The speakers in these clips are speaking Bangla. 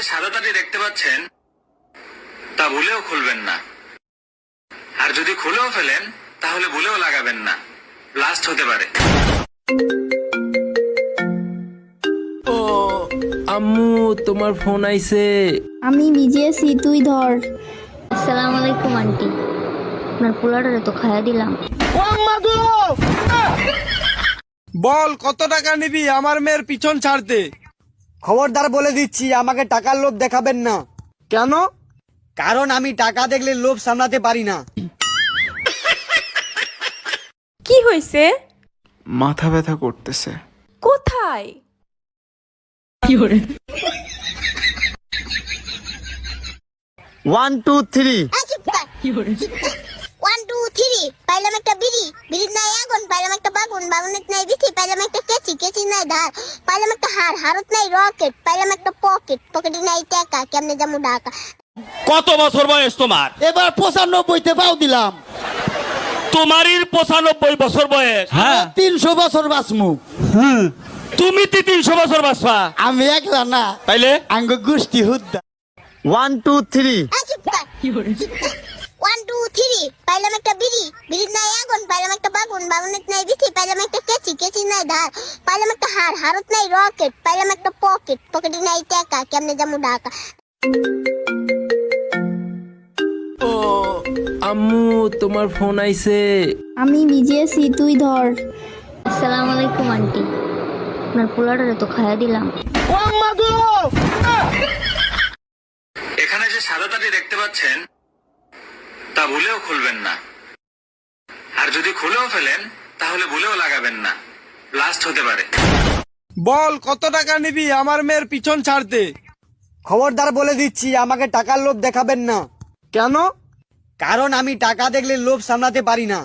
যে সাদা তাটি দেখতে পাচ্ছেন তা ভুলেও খুলবেন না, আর যদি খুলেও ফেলেন তাহলে ভুলেও লাগাবেন না, ব্লাস্ট হতে পারে। ও আম্মু, তোমার ফোন আইছে। আমি বিজি আছি, তুই ধর। আসসালামু আলাইকুম আন্টি, আপনার পোলাটারে তো খাইয়া দিলাম। বল কত টাকা নিবি আমার মেয়ের পিছন ছাড়তে? খবরদার বলে দিচ্ছি, আমাকে টাকার লোভ দেখাবেন না। কেন? কারণ আমি টাকা দেখলে লোভ সামলাতে পারি না। কি হয়েছে? মাথা ব্যথা করতেছে। কোথায়? 1 2 3 1 2 3 পাইলাম একটা বিড়ি, বিড়ির নাই আগুন, পাইলাম একটা বাগুন, বাগুনের নাই বিচি, পাইলাম একটা কেচি, কেচি নাই ধার, পাইলাম একটা হার, হারত নাই রকেট, পাইলাম একটা পকেট, পকেটে নাই টাকা, কেমনে যাবো ঢাকা। কত বছর বয়স তোমার? এবার 95তে পাও দিলাম। তোমারই 95 বছর বয়স। হ্যাঁ, 300 বছর বাঁচমু। তুমি 300 বছর বাঁচবা। আমি একলা না, তাইলে আঙ্গ গোষ্ঠী হুদ্দা। 1 2 3 1 2 3 পাইলাম একটা বিড়ি, বিড়ির নাই আগুন, পাইলাম একটা বাগুন, বাগুনের নাই বিচি, পাইলাম একটা কেচি, কেচি নাই ধার, পাইলাম একটা হার, হারত নাই রকেট, পাইলাম একটা পকেট, পকেটে নাই টাকা, কেমনে যাবো ঢাকা। ও আম্মু, তোমার ফোন আইছে। আমি বিজি আছি, তুই ধর। আসসালামু আলাইকুম আন্টি, আপনার পোলাটারে তো খাইয়া দিলাম। এখানে যে সাদা তাটি দেখতে পাচ্ছেন তা ভুলেও খুলবেন না, আর যদি খুলেও ফেলেন তাহলে ভুলেও লাগাবেন না, ব্লাস্ট হতে পারে। বল কত টাকা নিবি আমার মেয়ের পিছন ছাড়তে? খবরদার বলে দিচ্ছি, আমাকে টাকার লোভ দেখাবেন না। কেন? কারণ আমি টাকা দেখলে লোভ সামলাতে পারি না।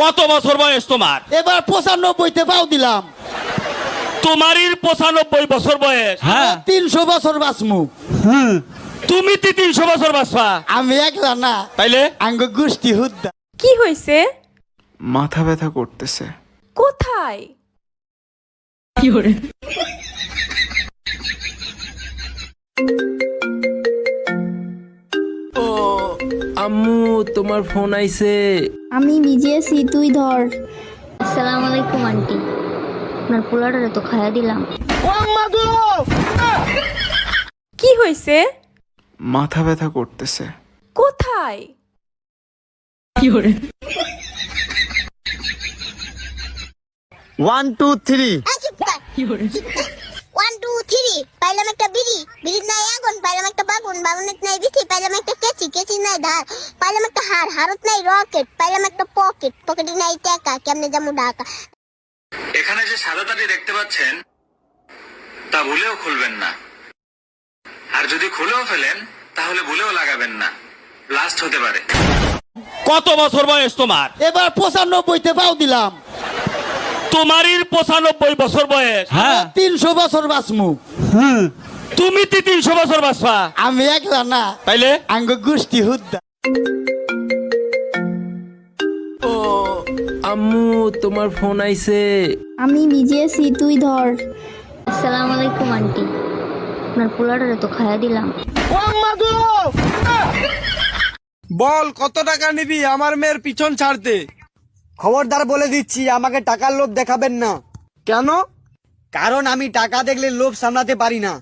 কত বছর বয়স তোমার? এবার 95তে পাও দিলাম। তোমারই 95 বছর বয়স। হ্যাঁ, 300 বছর বাঁচমু। তুমি 300 বছর বাঁচবা। আমি একলা না, তাইলে আঙ্গ গোষ্ঠী হুদ্দা। কি হয়েছে? মাথা ব্যথা করতেছে। কোথায়? ও আম্মু, তোমার ফোন আইছে। আমি বিজি আছি, তুই ধর। আসসালামু আলাইকুম আন্টি, আপনার পোলাটারে তো খাইয়া দিলাম। কি হয়েছে? মাথা ব্যথা করতেছে। কোথায়? 1 2 3 1 2 3 পাইলাম একটা বিড়ি, বিড়ির নাই আগুন, পাইলাম একটা বাগুন, বাগুনের নাই বিচি, পাইলাম একটা কেচি, কেচি নাই ধার, পাইলাম একটা হার, হারত নাই রকেট, পাইলাম একটা পকেট, পকেটে নাই টাকা, কেমনে যাবো ঢাকা। এখানে যে সাদা তাটি দেখতে পাচ্ছেন তা ভুলেও খুলবেন না, আর যদি খুলেও ফেলেন তাহলে ভুলেও লাগাবেন না, ব্লাস্ট হতে পারে। কত বছর বয়স তোমার? এবার 95তে পাও দিলাম। তোমারই 95 বছর বয়স। হ্যাঁ, 300 বছর বাঁচমু। তুমি 300 বছর বাঁচবা। আমি একলা না, তাইলে আঙ্গ গোষ্ঠী হুদ্দা। ও আম্মু, তোমার ফোন আইছে। আমি বিজি আছি, তুই ধর। আসসালামু আলাইকুম আন্টি, আপনার পোলাটারে তো খাইয়া দিলাম। বল কত টাকা নিবি আমার মেয়ের পিছন ছাড়তে? খবরদার বলে দিচ্ছি, আমাকে টাকার লোভ দেখাবেন না। কেন? কারণ আমি টাকা দেখলে লোভ সামলাতে পারি না।